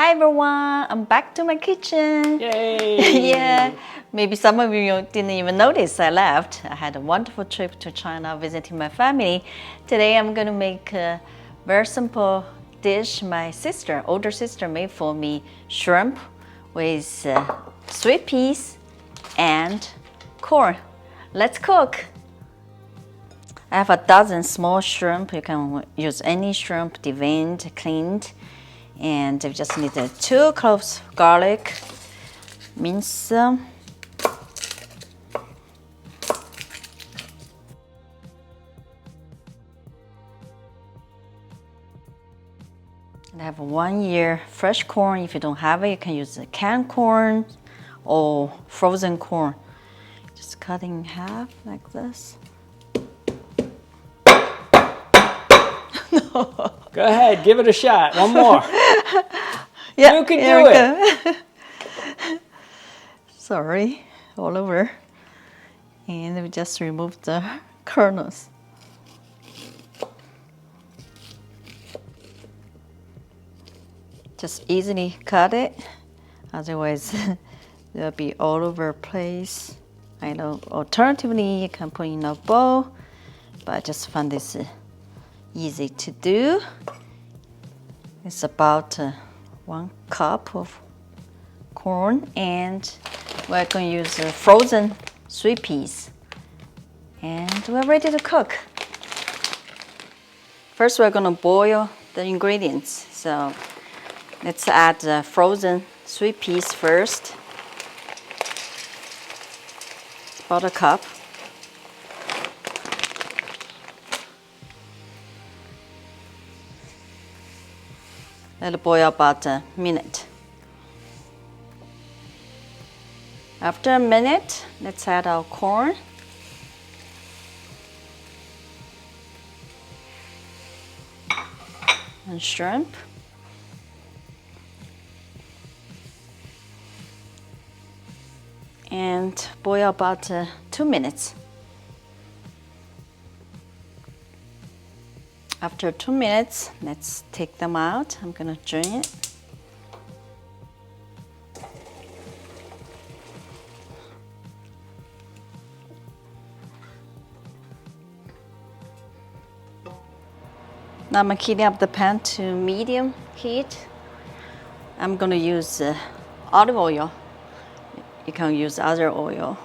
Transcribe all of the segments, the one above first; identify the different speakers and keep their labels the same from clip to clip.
Speaker 1: Hi everyone, I'm back to my kitchen.
Speaker 2: Yay!
Speaker 1: Yeah, maybe some of you didn't even notice I left. I had a wonderful trip to China visiting my family. Today I'm going to make a very simple dish my older sister made for me, shrimp with sweet peas and corn. Let's cook. I have a dozen small shrimp. You can use any shrimp, deveined, cleaned. And we just need 2 cloves garlic, mince. I have 1 year fresh corn. If you don't have it, you can use canned corn or frozen corn. Just cut in half like this.
Speaker 2: No. Go ahead, give it a shot. One more.
Speaker 1: Yeah,
Speaker 2: you can do it.
Speaker 1: Sorry, all over. And we just remove the kernels. Just easily cut it, otherwise they'll be all over the place. I know alternatively you can put in a bowl, but I just found this easy to do. It's about 1 cup of corn, and we're going to use frozen sweet peas. And we're ready to cook. First, we're going to boil the ingredients. So let's add the frozen sweet peas first. About 1 cup. Let it boil about a minute. After a minute, let's add our corn. And shrimp. And boil about 2 minutes. After 2 minutes, let's take them out. I'm gonna drain it. Now I'm heating up the pan to medium heat. I'm gonna use olive oil. You can use other oil.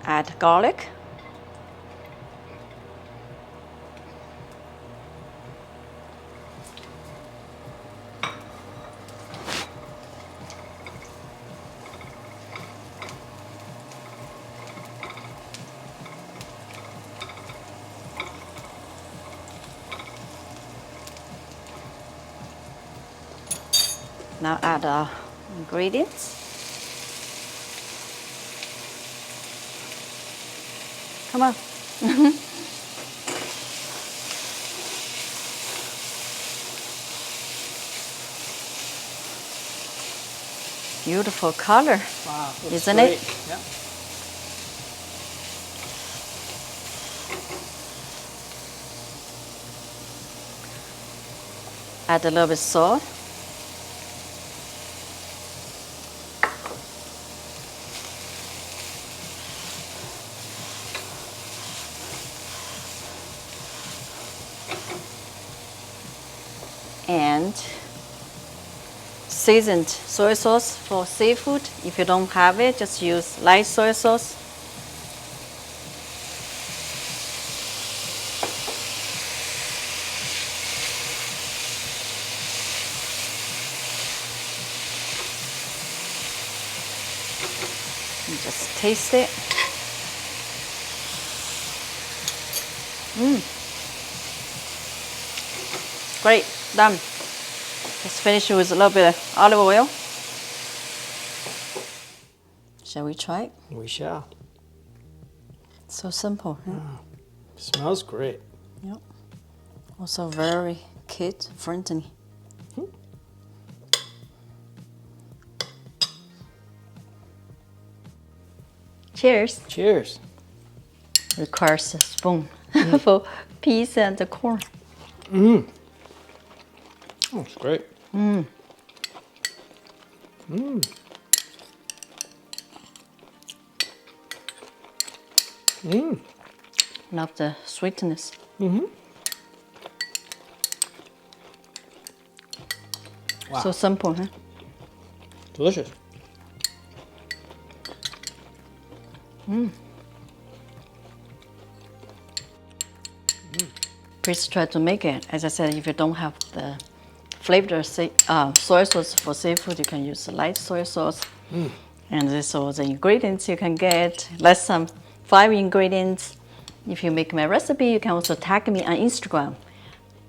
Speaker 1: Add garlic. Now add our ingredients. Come on. Beautiful color,
Speaker 2: Wow,
Speaker 1: isn't
Speaker 2: great.
Speaker 1: it?
Speaker 2: Yeah.
Speaker 1: Add a little bit salt. And seasoned soy sauce for seafood. If you don't have it, just use light soy sauce. And just taste it. Great, done. Let's finish it with a little bit of olive oil. Shall we try it?
Speaker 2: We shall.
Speaker 1: So simple. Huh?
Speaker 2: Smells great.
Speaker 1: Yep. Also very kid-friendly. Cheers.
Speaker 2: Cheers.
Speaker 1: Requires a spoon for peas and the corn.
Speaker 2: Oh, it's great.
Speaker 1: Love the sweetness.
Speaker 2: Wow.
Speaker 1: So simple, huh?
Speaker 2: Delicious.
Speaker 1: Please try to make it. As I said, if you don't have the flavored soy sauce for seafood, you can use light soy sauce. And these are the ingredients you can get. Less than 5 ingredients. If you make my recipe, you can also tag me on Instagram.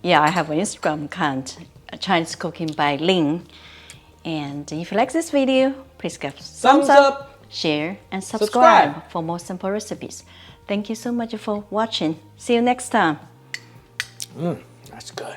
Speaker 1: Yeah, I have an Instagram account, Chinese Cooking by Lin. And if you like this video, please give thumbs up, share, and subscribe for more simple recipes. Thank you so much for watching. See you next time.
Speaker 2: That's good.